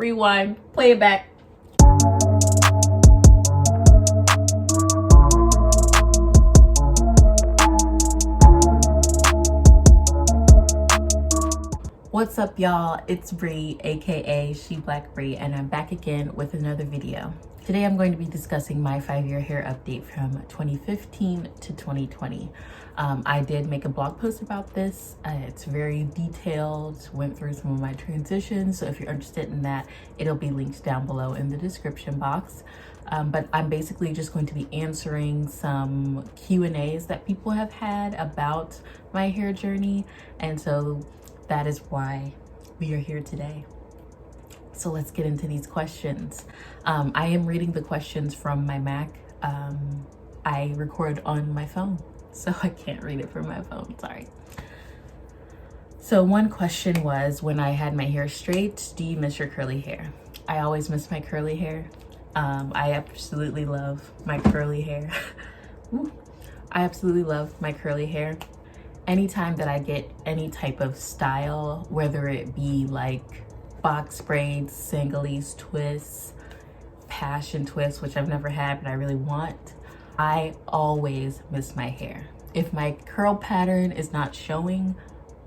rewind, play it back. What's up, y'all? It's Bree, aka Shiblaqbri, and I'm back again with another video. Today I'm going to be discussing my 5-year hair update from 2015 to 2020. I did make a blog post about this. It's very detailed, went through some of my transitions, so if you're interested in that, it'll be linked down below in the description box. But I'm basically just going to be answering some Q&As that people have had about my hair journey, and so that is why we are here today. So let's get into these questions. I am reading the questions from my Mac. I record on my phone, so I can't read it from my phone, sorry. So one question was, when I had my hair straight, do you miss your curly hair? I always miss my curly hair. I absolutely love my curly hair. I absolutely love my curly hair. Anytime that I get any type of style, whether it be like box braids, Senegalese twists, passion twists, which I've never had but I really want, I always miss my hair. If my curl pattern is not showing,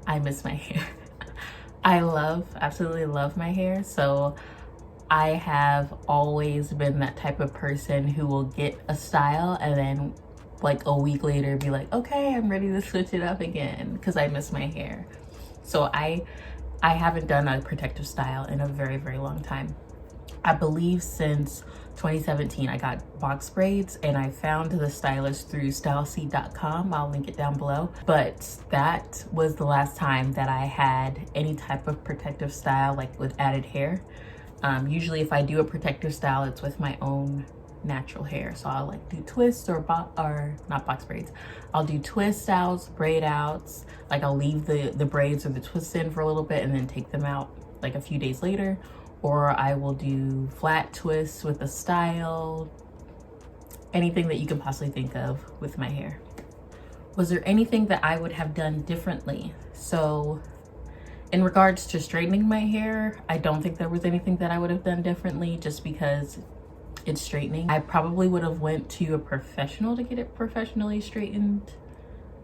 I miss my hair. I absolutely love my hair, so I have always been that type of person who will get a style and then like a week later be like, okay, I'm ready to switch it up again because I miss my hair. So I haven't done a protective style in a very, very long time. I believe since 2017 I got box braids, and I found the stylist through styleseed.com. I'll link it down below. But that was the last time that I had any type of protective style, like with added hair. Usually if I do a protective style, it's with my own natural hair. So I'll like do twists or not box braids. I'll do twist outs, braid outs. Like I'll leave the braids or the twists in for a little bit and then take them out like a few days later. Or I will do flat twists with a style. Anything that you can possibly think of with my hair. Was there anything that I would have done differently? So in regards to straightening my hair, I don't think there was anything that I would have done differently, just because it's straightening. I probably would have went to a professional to get it professionally straightened,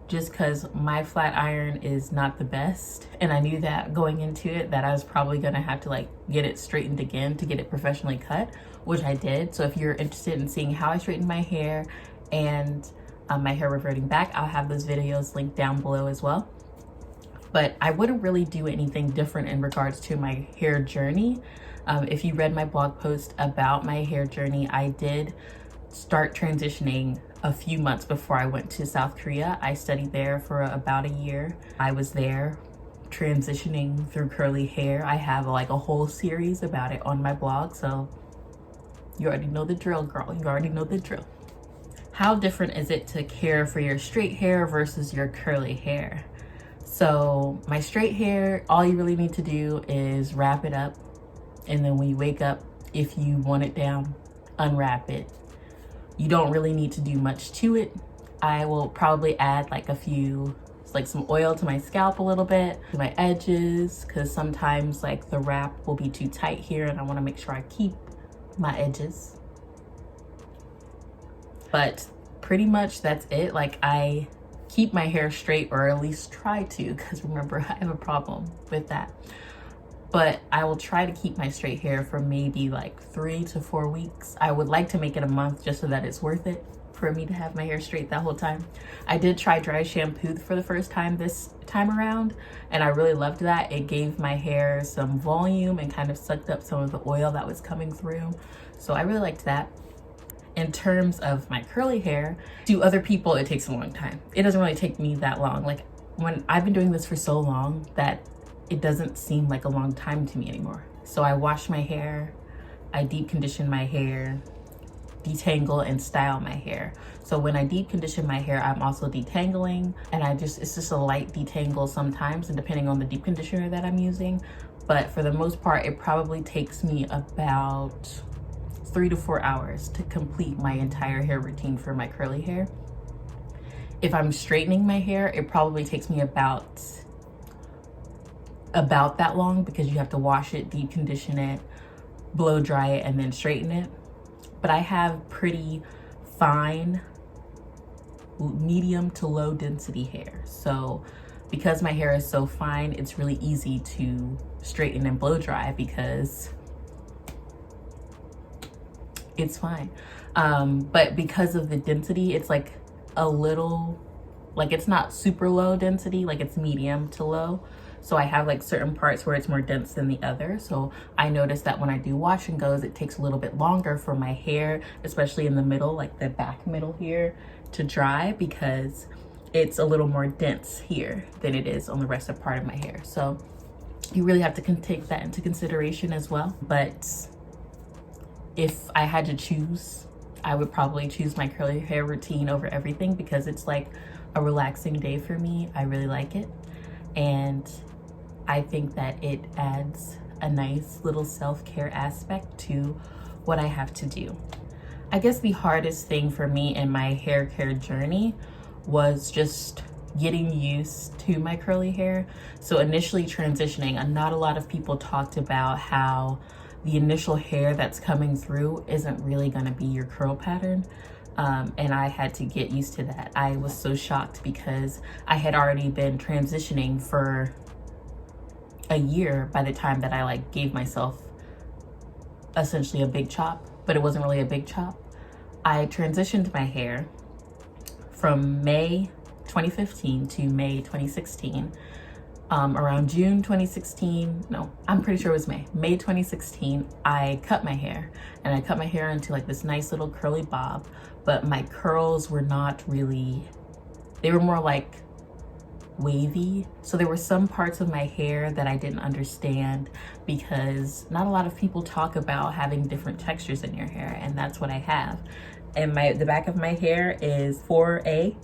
just because my flat iron is not the best, and I knew that going into it that I was probably gonna have to like get it straightened again to get it professionally cut, which I did. So if you're interested in seeing how I straightened my hair and my hair reverting back, I'll have those videos linked down below as well. But I wouldn't really do anything different in regards to my hair journey. If you read my blog post about my hair journey, I did start transitioning a few months before I went to South Korea. I studied there for about a year. I was there transitioning through curly hair. I have like a whole series about it on my blog, so you already know the drill, girl. You already know the drill. How different is it to care for your straight hair versus your curly hair? So my straight hair, all you really need to do is wrap it up. And then when you wake up, if you want it down, unwrap it. You don't really need to do much to it. I will probably add like some oil to my scalp a little bit, to my edges, because sometimes like the wrap will be too tight here and I want to make sure I keep my edges. But pretty much that's it. Like I keep my hair straight, or at least try to, because remember, I have a problem with that. But I will try to keep my straight hair for maybe like 3 to 4 weeks. I would like to make it a month just so that it's worth it for me to have my hair straight that whole time. I did try dry shampoo for the first time this time around, and I really loved that. It gave my hair some volume and kind of sucked up some of the oil that was coming through. So I really liked that. In terms of my curly hair, to other people, it takes a long time. It doesn't really take me that long. Like when I've been doing this for so long that it doesn't seem like a long time to me anymore. So I wash my hair, I deep condition my hair, detangle and style my hair. So when I deep condition my hair, I'm also detangling, and it's just a light detangle sometimes, and depending on the deep conditioner that I'm using. But for the most part, it probably takes me about 3 to 4 hours to complete my entire hair routine for my curly hair. If I'm straightening my hair, it probably takes me about that long, because you have to wash it, deep condition it, blow dry it and then straighten it. But I have pretty fine, medium to low density hair. So because my hair is so fine, it's really easy to straighten and blow dry because it's fine. But because of the density, it's like a little, like it's not super low density, like it's medium to low. So I have like certain parts where it's more dense than the other. So I noticed that when I do wash and goes, it takes a little bit longer for my hair, especially in the middle, like the back middle here, to dry because it's a little more dense here than it is on the rest of part of my hair. So you really have to take that into consideration as well. But if I had to choose, I would probably choose my curly hair routine over everything because it's like a relaxing day for me. I really like it. And I think that it adds a nice little self-care aspect to what I have to do. I guess the hardest thing for me in my hair care journey was just getting used to my curly hair. So initially transitioning, and not a lot of people talked about how the initial hair that's coming through isn't really gonna be your curl pattern. And I had to get used to that. I was so shocked because I had already been transitioning for a year by the time that I like gave myself essentially a big chop, but it wasn't really a big chop. I transitioned my hair from May 2015 to May 2016. Around June 2016, no, I'm pretty sure it was May 2016, I cut my hair, and I cut my hair into like this nice little curly bob, but my curls were not really, they were more like wavy. So there were some parts of my hair that I didn't understand because not a lot of people talk about having different textures in your hair, and that's what I have. And the back of my hair is 4A.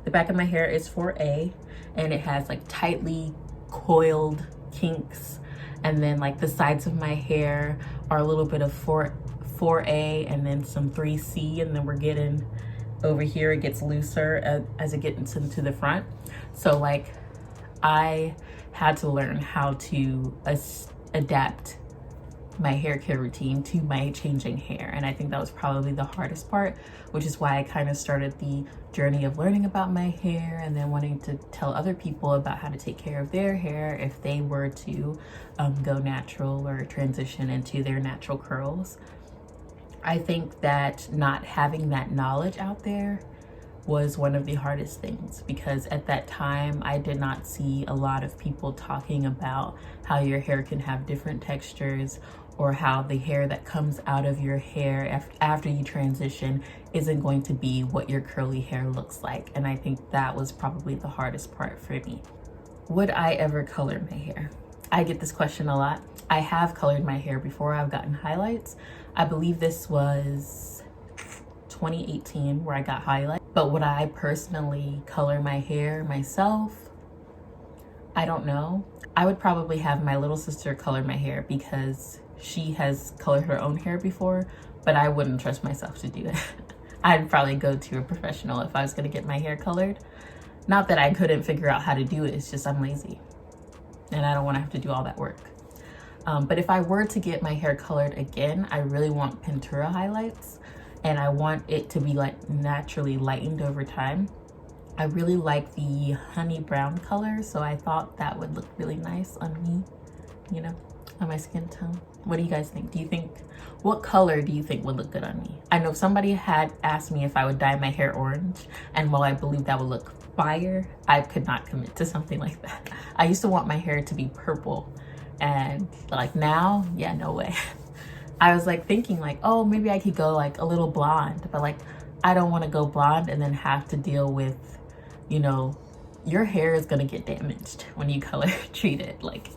The back of my hair is 4A, and it has like tightly coiled kinks. And then like the sides of my hair are a little bit of 4A and then some 3C, and then we're getting over here, it gets looser as it gets into the front. So like I had to learn how to adapt my hair care routine to my changing hair, and I think that was probably the hardest part, which is why I kind of started the journey of learning about my hair and then wanting to tell other people about how to take care of their hair if they were to go natural or transition into their natural curls. I think that not having that knowledge out there was one of the hardest things, because at that time I did not see a lot of people talking about how your hair can have different textures, or how the hair that comes out of your hair after you transition isn't going to be what your curly hair looks like. And I think that was probably the hardest part for me. Would I ever color my hair? I get this question a lot. I have colored my hair before. I've gotten highlights. I believe this was 2018 where I got highlights. But would I personally color my hair myself? I don't know. I would probably have my little sister color my hair because she has colored her own hair before, but I wouldn't trust myself to do it. I'd probably go to a professional if I was gonna get my hair colored. Not that I couldn't figure out how to do it, it's just I'm lazy and I don't wanna have to do all that work. But if I were to get my hair colored again, I really want Pintura highlights, and I want it to be like naturally lightened over time. I really like the honey brown color, so I thought that would look really nice on me, you know, on my skin tone. What do you guys think? What color do you think would look good on me? I know somebody had asked me if I would dye my hair orange, and while I believe that would look fire, I could not commit to something like that. I used to want my hair to be purple, and like now, yeah, no way. I was like thinking like, oh, maybe I could go like a little blonde, but like I don't want to go blonde and then have to deal with, you know, your hair is gonna get damaged when you color treat it. Like,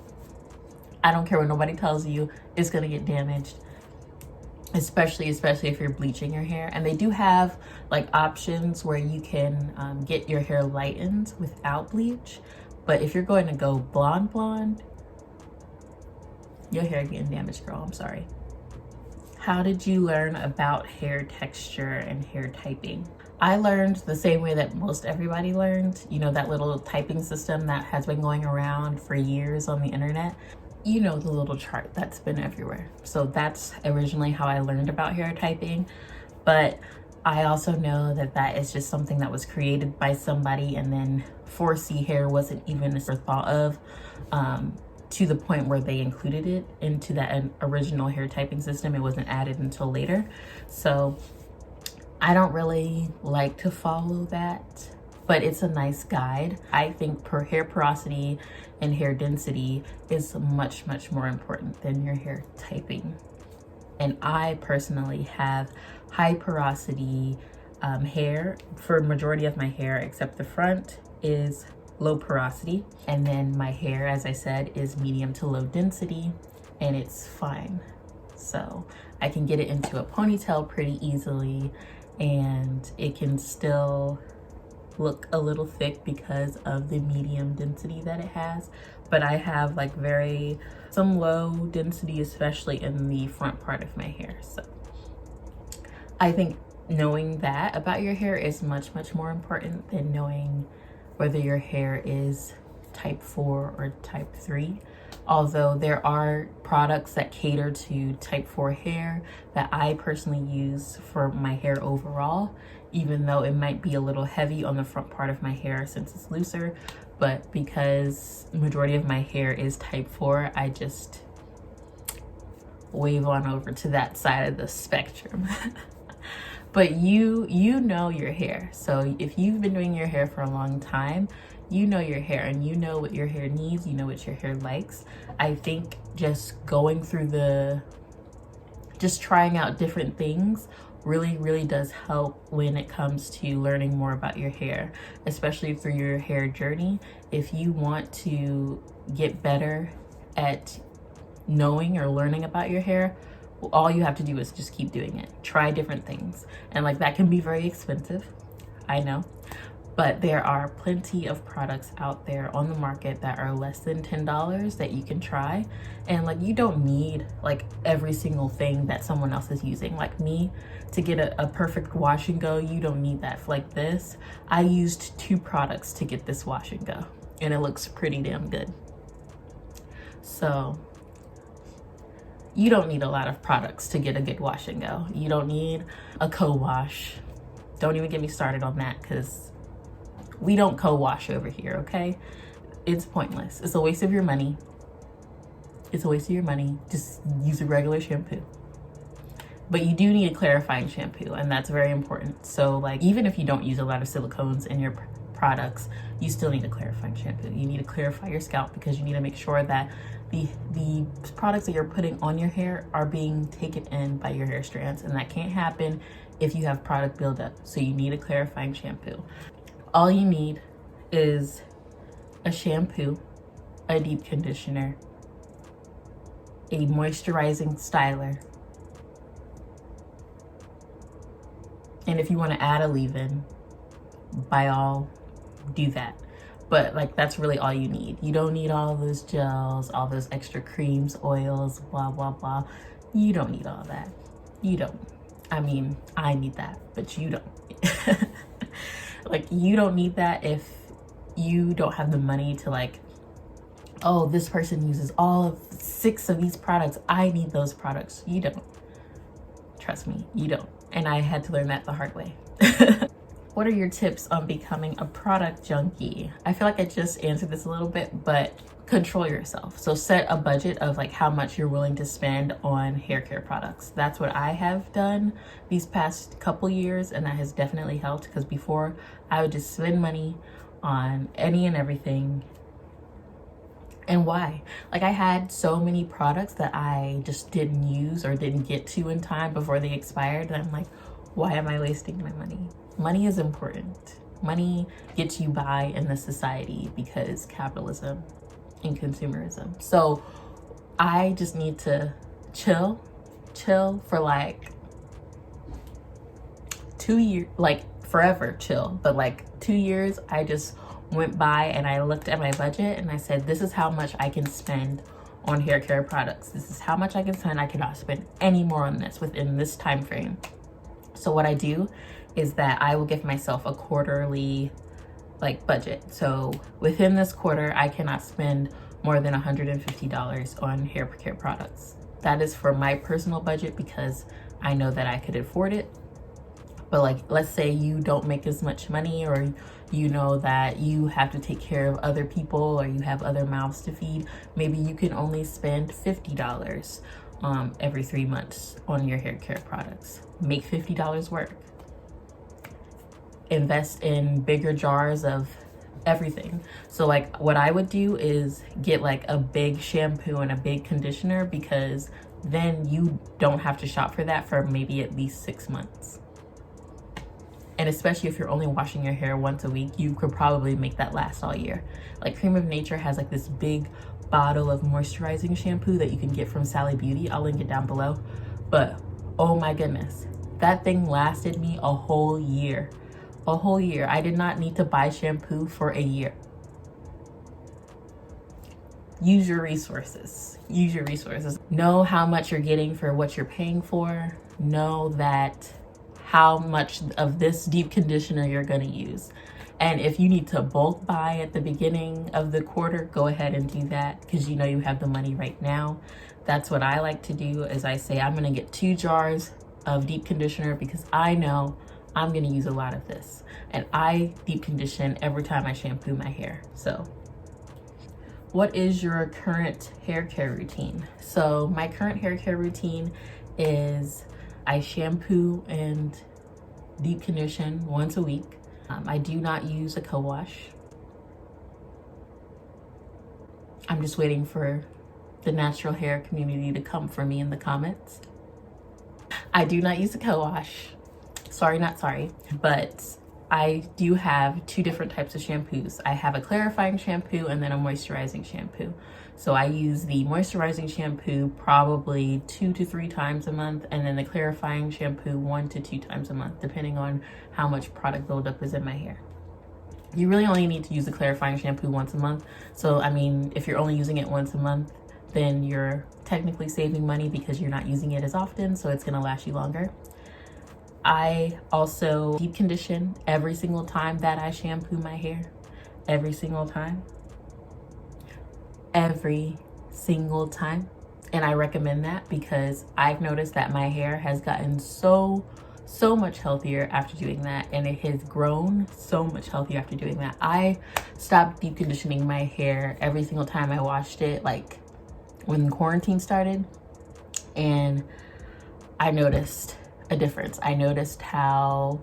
I don't care what nobody tells you, it's gonna get damaged, especially if you're bleaching your hair. And they do have like options where you can get your hair lightened without bleach, but if you're going to go blonde, your hair getting damaged, girl, I'm sorry. How did you learn about hair texture and hair typing? I learned the same way that most everybody learned, you know, that little typing system that has been going around for years on the internet. you know, the little chart that's been everywhere. So that's originally how I learned about hair typing. But I also know that that is just something that was created by somebody, and then 4C hair wasn't even thought of to the point where they included it into that original hair typing system. It wasn't added until later. So I don't really like to follow that, but it's a nice guide. I think hair porosity and hair density is much, much more important than your hair typing. And I personally have high porosity hair. For majority of my hair, except the front, is low porosity. And then my hair, as I said, is medium to low density, and it's fine. So I can get it into a ponytail pretty easily, and it can still look a little thick because of the medium density that it has. But I have like some low density, especially in the front part of my hair. So I think knowing that about your hair is much, much more important than knowing whether your hair is type 4 or type 3. Although there are products that cater to type 4 hair that I personally use for my hair overall, even though it might be a little heavy on the front part of my hair since it's looser. But because the majority of my hair is type 4, I just wave on over to that side of the spectrum. But you know your hair. So if you've been doing your hair for a long time, you know your hair, and you know what your hair needs, you know what your hair likes. I think just going through just trying out different things really does help when it comes to learning more about your hair, especially through your hair journey. If you want to get better at knowing or learning about your hair, all you have to do is just keep doing it. Try different things. And like, that can be very expensive, I know, but there are plenty of products out there on the market that are less than $10 that you can try. And like, you don't need like every single thing that someone else is using. Like me, to get a perfect wash and go, you don't need that. Like this, I used 2 products to get this wash and go, and it looks pretty damn good. So you don't need a lot of products to get a good wash and go. You don't need a co-wash. Don't even get me started on that, because we don't co-wash over here, okay? It's pointless. It's a waste of your money. It's a waste of your money. Just use a regular shampoo. But you do need a clarifying shampoo, and that's very important. So like, even if you don't use a lot of silicones in your products, you still need a clarifying shampoo. You need to clarify your scalp, because you need to make sure that the products that you're putting on your hair are being taken in by your hair strands, and that can't happen if you have product buildup. So you need a clarifying shampoo. All you need is a shampoo, a deep conditioner, a moisturizing styler, and if you want to add a leave-in, by all, do that. But like, that's really all you need. You don't need all those gels, all those extra creams, oils, blah blah blah. You don't need all that. You don't. I mean, I need that, but you don't. Like, you don't need that if you don't have the money to like, oh, this person uses all of 6 of these products, I need those products. You don't. Trust me, you don't. And I had to learn that the hard way. What are your tips on becoming a product junkie? I feel like I just answered this a little bit, but control yourself. So set a budget of like how much you're willing to spend on hair care products. That's what I have done these past couple years, and that has definitely helped, because before I would just spend money on any and everything. And why? Like, I had so many products that I just didn't use or didn't get to in time before they expired, and I'm like, why am I wasting my money? Money is important. Money gets you by in this society because capitalism and consumerism. So I just need to chill for like 2 years, like forever chill. But like 2 years, I just went by and I looked at my budget and I said, this is how much I can spend on hair care products. This is how much I can spend. I cannot spend any more on this within this time frame. So what I do is that I will give myself a quarterly like budget. So within this quarter, I cannot spend more than $150 on hair care products. That is for my personal budget because I know that I could afford it. But like, let's say you don't make as much money, or you know that you have to take care of other people, or you have other mouths to feed. Maybe you can only spend $50 every 3 months on your hair care products. Make $50 work. Invest in bigger jars of everything. So like what I would do is get like a big shampoo and a big conditioner, because then you don't have to shop for that for maybe at least 6 months. And especially if you're only washing your hair once a week, you could probably make that last all year. Like Cream of Nature has like this big bottle of moisturizing shampoo that you can get from Sally Beauty. I'll link it down below. But oh my goodness, that thing lasted me a whole year. A whole year. I did not need to buy shampoo for a year. Use your resources. Use your resources. Know how much you're getting for what you're paying for. Know that how much of this deep conditioner you're going to use. And if you need to bulk buy at the beginning of the quarter, go ahead and do that, because you know you have the money right now. That's what I like to do, is I say I'm going to get 2 jars of deep conditioner because I know I'm going to use a lot of this. And I deep condition every time I shampoo my hair. So what is your current hair care routine? So my current hair care routine is I shampoo and deep condition once a week. I do not use a co-wash. I'm just waiting for the natural hair community to come for me in the comments. I do not use a co-wash. Sorry, not sorry. But I do have 2 different types of shampoos. I have a clarifying shampoo and then a moisturizing shampoo. So I use the moisturizing shampoo probably 2 to 3 times a month, and then the clarifying shampoo 1 to 2 times a month, depending on how much product buildup is in my hair. You really only need to use the clarifying shampoo once a month. So I mean, if you're only using it once a month, then you're technically saving money because you're not using it as often, so it's gonna last you longer. I also deep condition every single time that I shampoo my hair. Every single time. Every single time. And I recommend that because I've noticed that my hair has gotten so much healthier after doing that, and it has grown so much healthier after doing that. I stopped deep conditioning my hair every single time I washed it, like when quarantine started, and I noticed a difference. I noticed how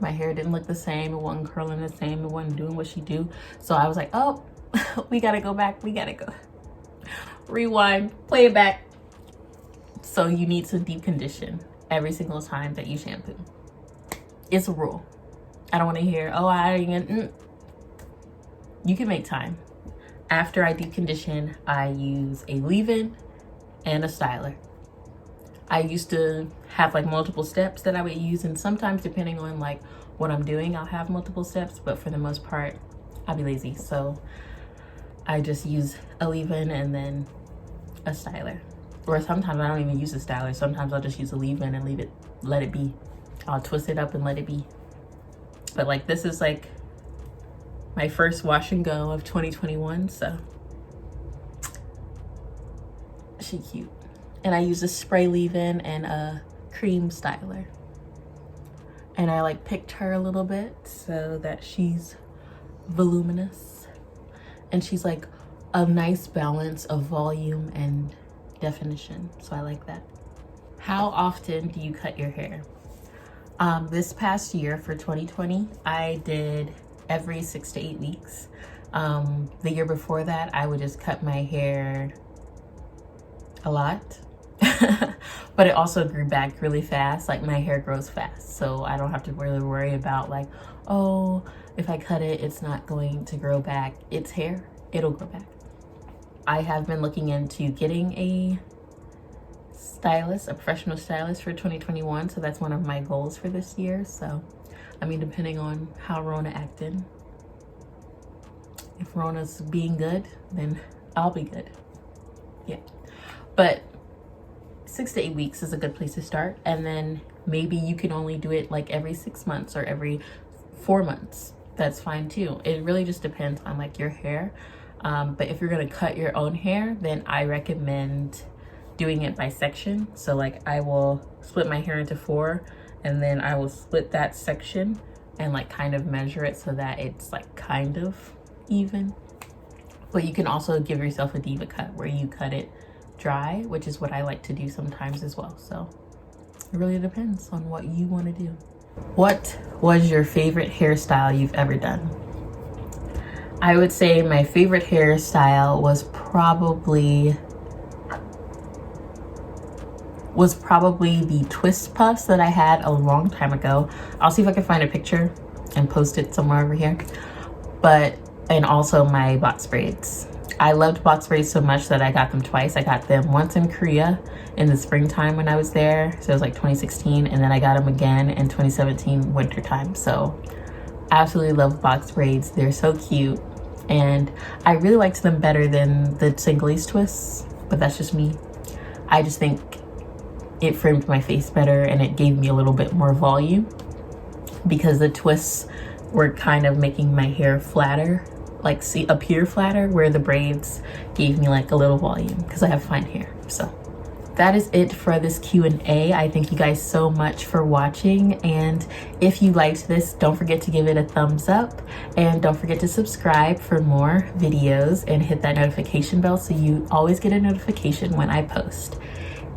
my hair didn't look the same, it wasn't curling the same, it wasn't doing what she do. So I was like, oh, we gotta go back, we gotta go rewind, play it back. So you need to deep condition every single time that you shampoo. It's a rule. I don't want to hear, oh, you can make time. After I deep condition, I use a leave-in and a styler. I used to have like multiple steps that I would use, and sometimes depending on like what I'm doing, I'll have multiple steps, but for the most part, I'll be lazy. So I just use a leave-in and then a styler. Or sometimes I don't even use a styler. Sometimes I'll just use a leave-in and let it be. I'll twist it up and let it be. But like, this is like my first wash and go of 2021, so she cute. And I use a spray leave-in and a cream styler. And I like picked her a little bit so that she's voluminous. And she's like a nice balance of volume and definition. So I like that. How often do you cut your hair? This past year for 2020, I did every 6 to 8 weeks. The year before that, I would just cut my hair a lot. But it also grew back really fast. Like, my hair grows fast, so I don't have to really worry about like, oh, if I cut it, it's not going to grow back. It's hair, it'll grow back. I have been looking into getting a stylist, a professional stylist for 2021. So that's one of my goals for this year. So, I mean, depending on how Rona acted. If Rona's being good, then I'll be good. Yeah. But 6 to 8 weeks is a good place to start. And then maybe you can only do it like every 6 months or every 4 months. That's fine too. It really just depends on like your hair. But if you're gonna cut your own hair, then I recommend doing it by section. So like I will split my hair into 4, and then I will split that section and like kind of measure it so that it's like kind of even. But you can also give yourself a diva cut where you cut it dry, which is what I like to do sometimes as well. So it really depends on what you want to do. What was your favorite hairstyle you've ever done? I would say my favorite hairstyle was probably the twist puffs that I had a long time ago. I'll see if I can find a picture and post it somewhere over here. And also my box braids. I loved box braids so much that I got them twice. I got them once in Korea in the springtime when I was there. So it was like 2016. And then I got them again in 2017 wintertime. So I absolutely love box braids. They're so cute. And I really liked them better than the singlies twists, but that's just me. I just think it framed my face better and it gave me a little bit more volume, because the twists were kind of making my hair flatter, like appear flatter, where the braids gave me like a little volume because I have fine hair. So that is it for this Q&A. I thank you guys so much for watching, and if you liked this, don't forget to give it a thumbs up, and don't forget to subscribe for more videos and hit that notification bell so you always get a notification when I post.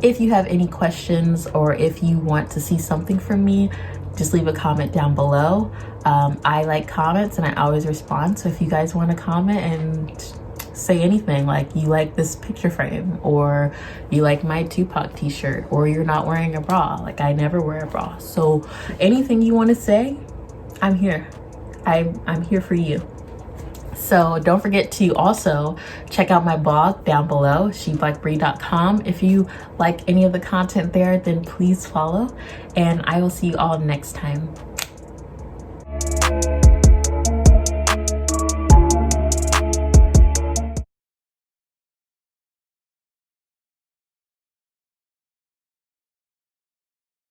If you have any questions or if you want to see something from me, just leave a comment down below. I like comments and I always respond, so if you guys want to comment and say anything, like you like this picture frame, or you like my Tupac t-shirt, or you're not wearing a bra, like I never wear a bra, so anything you want to say, I'm here. I'm here for you. So don't forget to also check out my blog down below, Shiblaqbri.com. If you like any of the content there, then please follow, and I will see you all next time.